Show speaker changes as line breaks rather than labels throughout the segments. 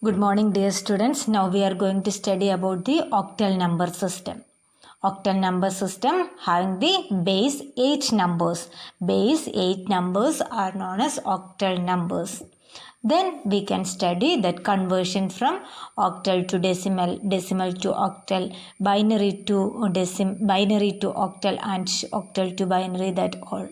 Good morning, dear students. Now we are going to study about the octal number system. Octal number system having the base 8 numbers. Base 8 numbers are known as octal numbers. Then we can study that conversion from octal to decimal, decimal to octal, binary to octal, and octal to binary, that all.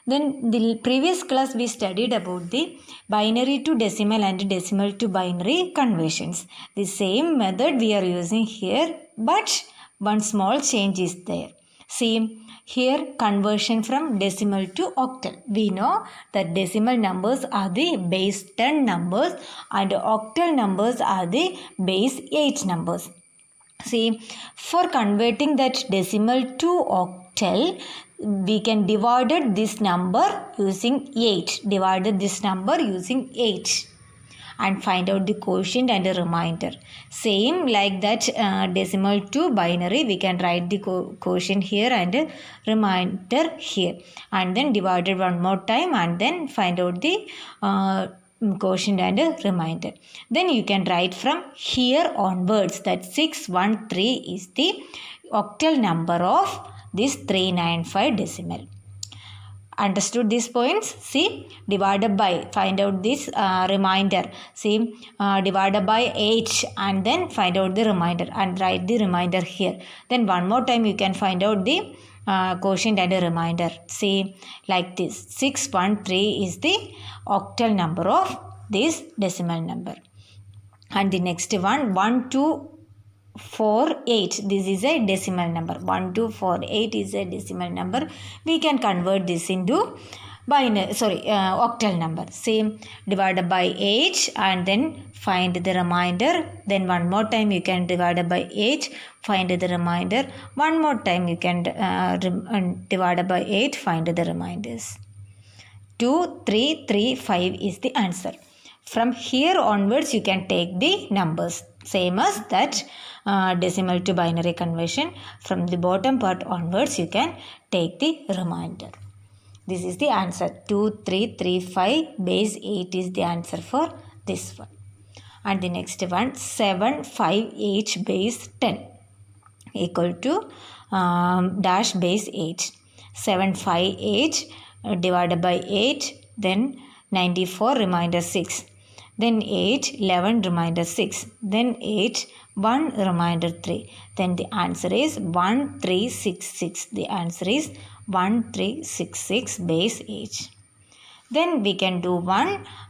Then the previous class we studied about the binary to decimal and decimal to binary conversions. The same method we are using here, but one small change is there. See, here conversion from decimal to octal. We know that decimal numbers are the base 10 numbers and octal numbers are the base 8 numbers. See, for converting that decimal to octal, we can divide this number using 8. Divided this number using 8 and find out the quotient and a remainder. Same like that decimal to binary, we can write the quotient here and a remainder here. And then divided one more time and then find out the quotient and a remainder. Then you can write from here onwards that 613 is the octal number of this 395 decimal. Understood these points? See, divided by, find out this remainder. See, divided by 8 and then find out the remainder and write the remainder here. Then one more time you can find out the quotient and a remainder. See, like this, 613 is the octal number of this decimal number. And the next one, 1248, this is a decimal number. 1248 is a decimal number. We can convert this into octal number. Same, divided by 8 and then find the remainder. Then one more time you can divide by 8, find the remainder. One more time you can divide by 8, find the remainders. 2335 is the answer. From here onwards you can take the numbers. Same as that decimal to binary conversion. From the bottom part onwards you can take the remainder. This is the answer. 2335 base 8 is the answer for this one. And the next one, 758 base 10 equal to dash base 8. 758 divided by 8, then 94 remainder 6. Then 8, 11 remainder 6. Then 8, 1 remainder 3. Then the answer is 1366. The answer is 1366 base 8. Then we can do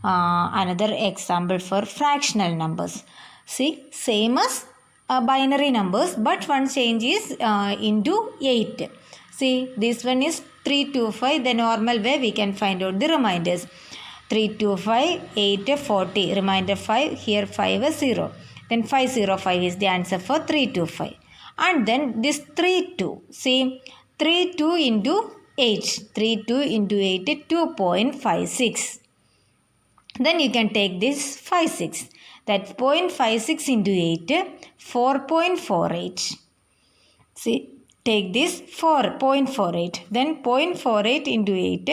another example for fractional numbers. See, same as binary numbers, but one change is into 8. See, this one is 325. The normal way we can find out the remainders. 325, 8, 40. Remainder 5. Here 5 is 0. Then 505 is the answer for 325. And then this 32. See, 32 into 8. 32 into 8 2.56. Then you can take this 56. That 0.56 into 8, 4.48. See, take this 4.48. Then 0.48 into 8,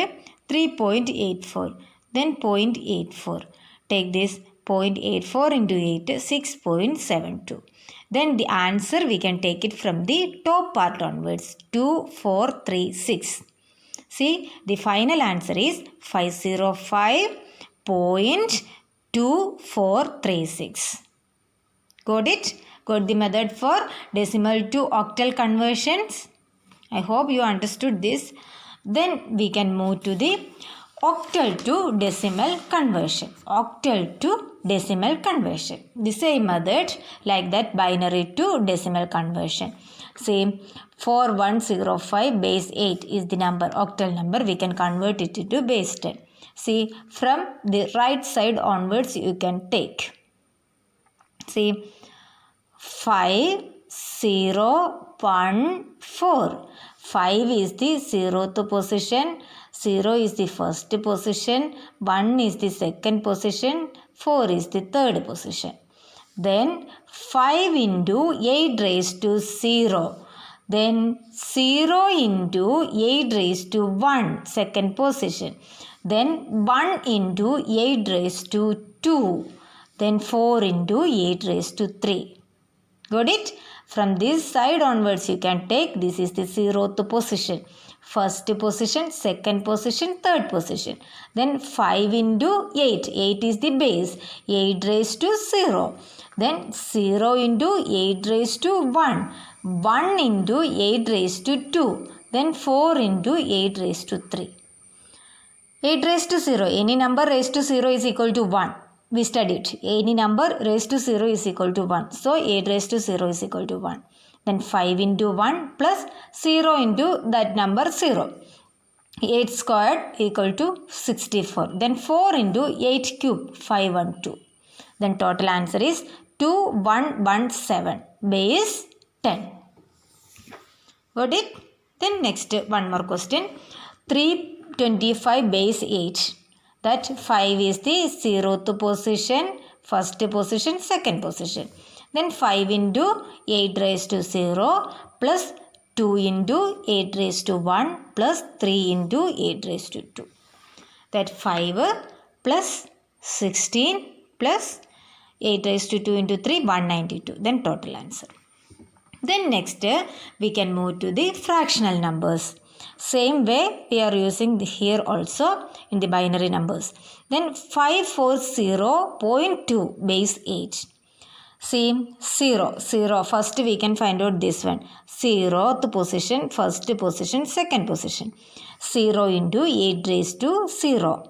3.84. Then 0.84. Take this 0.84 into 8, 6.72. Then the answer we can take it from the top part onwards, 2436. See, the final answer is 505.2436. Got it? Got the method for decimal to octal conversions? I hope you understood this. Then we can move to the octal to decimal conversion. Octal to decimal conversion. The same method like that binary to decimal conversion. Same, 4105 base 8 is the number, octal number. We can convert it into base 10. See, from the right side onwards you can take. See, 5014. 5 is the 0th position. 0 is the first position, 1 is the second position, 4 is the third position. Then 5 into 8 raised to 0. Then 0 into 8 raised to 1, second position. Then 1 into 8 raised to 2. then 4 into 8 raised to 3. Got it? From this side onwards you can take, this is the 0th position. First position, second position, third position. Then 5 into 8. 8 is the base. 8 raised to 0. Then 0 into 8 raised to 1. 1 into 8 raised to 2. Then 4 into 8 raised to 3. 8 raised to 0. Any number raised to 0 is equal to 1. We studied. Any number raised to 0 is equal to 1. So 8 raised to 0 is equal to 1. Then 5 into 1 plus 0 into that number 0. 8 squared equal to 64. Then 4 into 8 cube 512. Then total answer is 2117. Base 10. Got it? Then next one more question. 325 base 8. That 5 is the 0th position, first position, second position. Then 5 into 8 raised to 0 plus 2 into 8 raised to 1 plus 3 into 8 raised to 2. That 5 plus 16 plus 8 raised to 2 into 3, 192. Then total answer. Then next we can move to the fractional numbers. Same way we are using here also in the binary numbers. Then 540.2 base 8. See 0. First we can find out this one. 0th position, first position, second position. 0 into 8 raised to 0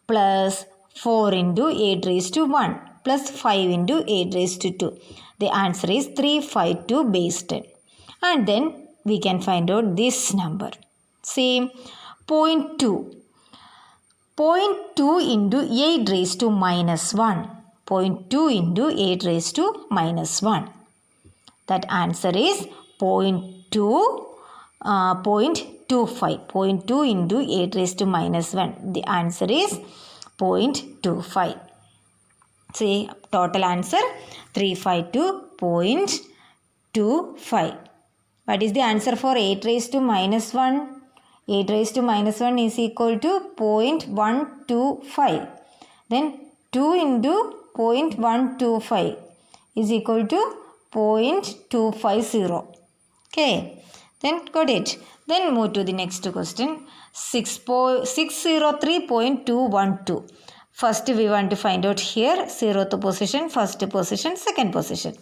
plus 4 into 8 raised to 1 plus 5 into 8 raised to 2. The answer is 352 base 10. And then we can find out this number. See 0.2. 0.2 into 8 raised to minus 1. 0.2 into 8 raised to minus 1. That answer is 0.25. 0.2 into 8 raised to minus 1. The answer is 0.25. See, total answer 352.25. What is the answer for 8 raised to minus 1? 8 raised to minus 1 is equal to 0.125. Then 2 into 0.125 is equal to 0.250. Okay. Then got it. Then move to the next question. 603.212. First we want to find out here 0th position, first position, second position.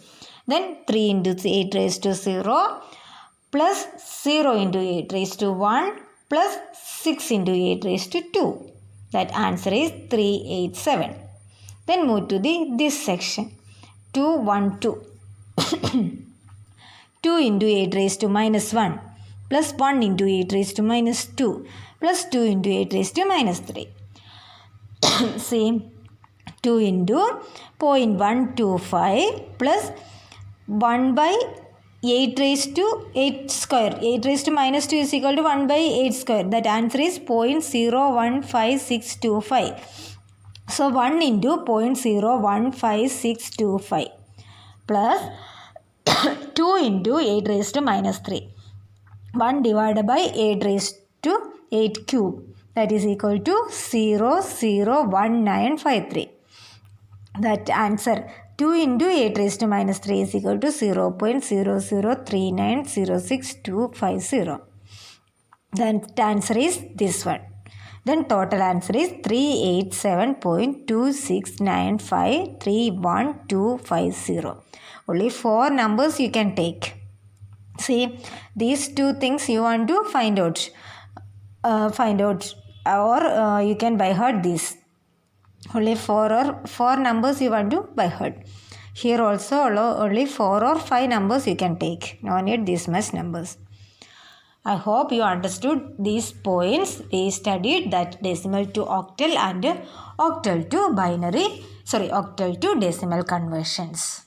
Then 3 into 8 raised to 0 plus 0 into 8 raised to 1 plus 6 into 8 raised to 2. That answer is 387. Then move to this section. 212. 2 into 8 raised to minus 1 plus 1 into 8 raised to minus 2 plus 2 into 8 raised to minus 3. Same 2 into 0.125 plus 1 by 8 raised to 8 square. 8 raised to minus 2 is equal to 1 by 8 square. That answer is 0.015625. So 1 into 0.015625 plus 2 into 8 raised to minus 3. 1 divided by 8 raised to 8 cube. That is equal to 001953. That answer 2 into 8 raised to minus 3 is equal to 0.003906250. Then the answer is this one. Then total answer is 387.269531.250. Only 4 numbers you can take. See, these two things you want to find out. Or you can by heart this. Only 4 numbers you want to by heart. Here also only 4 or 5 numbers you can take. No need this much numbers. I hope you understood these points. We studied that decimal to octal and octal to decimal conversions.